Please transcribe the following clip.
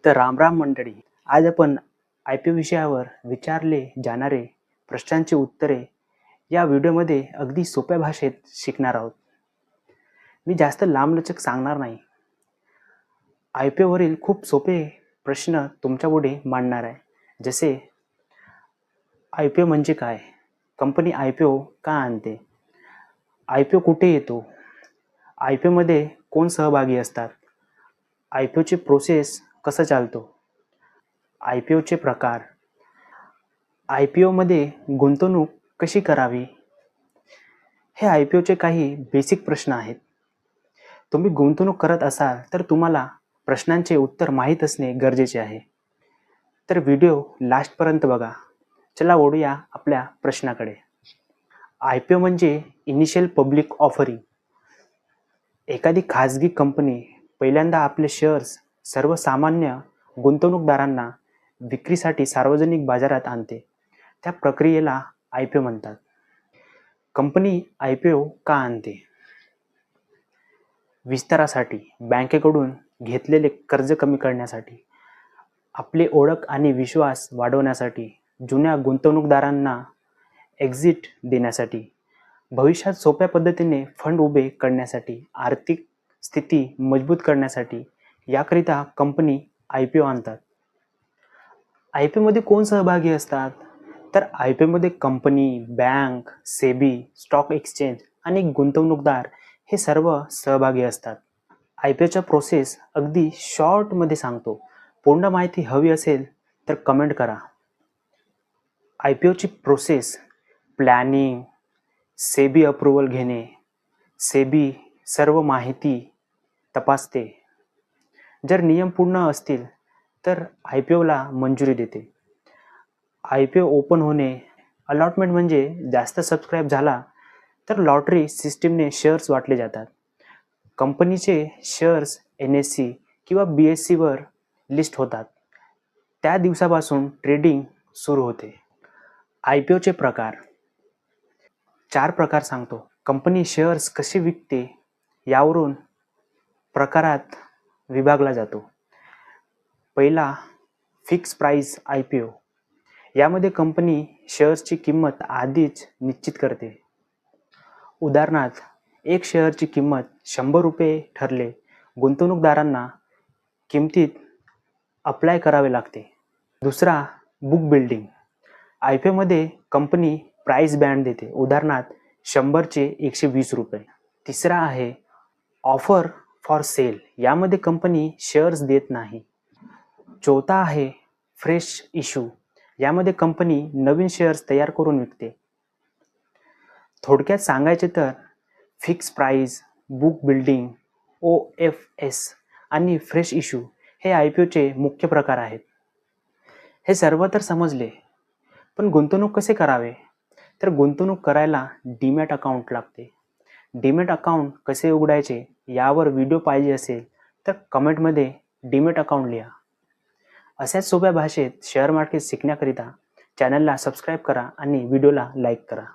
तर रामराम मंडळी, आज आपण IPO विषयावर विचारले जाणारे प्रश्नांची उत्तरे या व्हिडिओमध्ये अगदी सोप्या भाषेत शिकणार आहोत. मी जास्त लांबलचक सांगणार नाही. IPO वरील खूप सोपे प्रश्न तुमच्यापुढे मांडणार आहे. जसे IPO म्हणजे काय? कंपनी IPO का आणते? IPO कुठे येतो? IPO मध्ये कोण सहभागी असतात? IPO ची प्रोसेस कसं चालतो? IPO चे प्रकार, IPO मध्ये गुंतवणूक कशी करावी? हे IPO चे काही बेसिक प्रश्न आहेत. तुम्ही गुंतवणूक करत असाल तर तुम्हाला प्रश्नांचे उत्तर माहीत असणे गरजेचे आहे. तर व्हिडिओ लास्टपर्यंत बघा. चला वळूया आपल्या प्रश्नाकडे. IPO म्हणजे इनिशियल पब्लिक ऑफरिंग. एखादी खाजगी कंपनी पहिल्यांदा आपले शेअर्स सर्वसामान्य गुंतवणूकदारांना विक्रीसाठी सार्वजनिक बाजारात आणते. त्या प्रक्रियेला IPO म्हणतात. कंपनी IPO का आणते? विस्तारासाठी, बँकेकडून घेतलेले कर्ज कमी करण्यासाठी, आपली ओळख आणि विश्वास वाढवण्यासाठी, जुन्या गुंतवणूकदारांना एक्झिट देण्यासाठी, भविष्यात सोप्या पद्धतीने फंड उभे करण्यासाठी, आर्थिक स्थिती मजबूत करण्यासाठी याकरिता कंपनी IPO आणतात. IPO मध्ये कोण सहभागी असतात? तर IPO मध्ये company, bank, SEBI, stock exchange आणि गुंतवणूकदार हे सर्व सहभागी असतात. IPOच्या प्रोसेस अगदी शॉर्टमध्ये सांगतो. पूर्ण माहिती हवी असेल तर कमेंट करा. IPOची प्रोसेस: प्लॅनिंग, सेबी अप्रूव्हल घेणे, सेबी सर्व माहिती तपासते. जर नियम पूर्ण असतील तर IPOला मंजुरी देते. IPO ओपन होणे, अलॉटमेंट म्हणजे जास्त सबस्क्राईब झाला तर लॉटरी सिस्टीमने शेअर्स वाटले जातात. कंपनीचे शेअर्स NSE किंवा BSE वर लिस्ट होतात. त्या दिवसापासून ट्रेडिंग सुरू होते. IPOचे प्रकार: 4 प्रकार सांगतो. कंपनी शेअर्स कसे विकते यावरून प्रकारात विभागला जातो. पहिला, फिक्स प्राइस IPO. यामध्ये कंपनी शेअर्सची किंमत आधीच निश्चित करते. उदाहरणार्थ, एक शेअरची किंमत ₹100 ठरले. गुंतवणूकदारांना किमतीत अप्लाय करावे लागते. दुसरा, बुक बिल्डिंग. IPO मध्ये कंपनी प्राइस बँड देते. उदाहरणार्थ, 100 चे ₹120. तिसरा आहे ऑफर फॉर सेल. यामध्ये कंपनी शेअर्स देत नाही. चौथा आहे फ्रेश इश्यू. यामध्ये कंपनी नवीन शेअर्स तयार करून विकते. थोडक्यात सांगायचे तर fix price, book building, OFS आणि फ्रेश इश्यू हे IPOचे मुख्य प्रकार आहेत. हे सर्व तर समजले, पण गुंतवणूक कसे करावे? तर गुंतवणूक करायला डीमॅट अकाउंट लागते. डीमॅट अकाउंट कसे उघडायचे यावर व्हिडिओ पाहिजे असेल तर कमेंटमध्ये डीमॅट अकाउंट लिहा. अशाच सोप्या भाषेत शेअर मार्केट शिकण्याकरिता चॅनलला सबस्क्राईब करा आणि व्हिडिओला लाईक करा.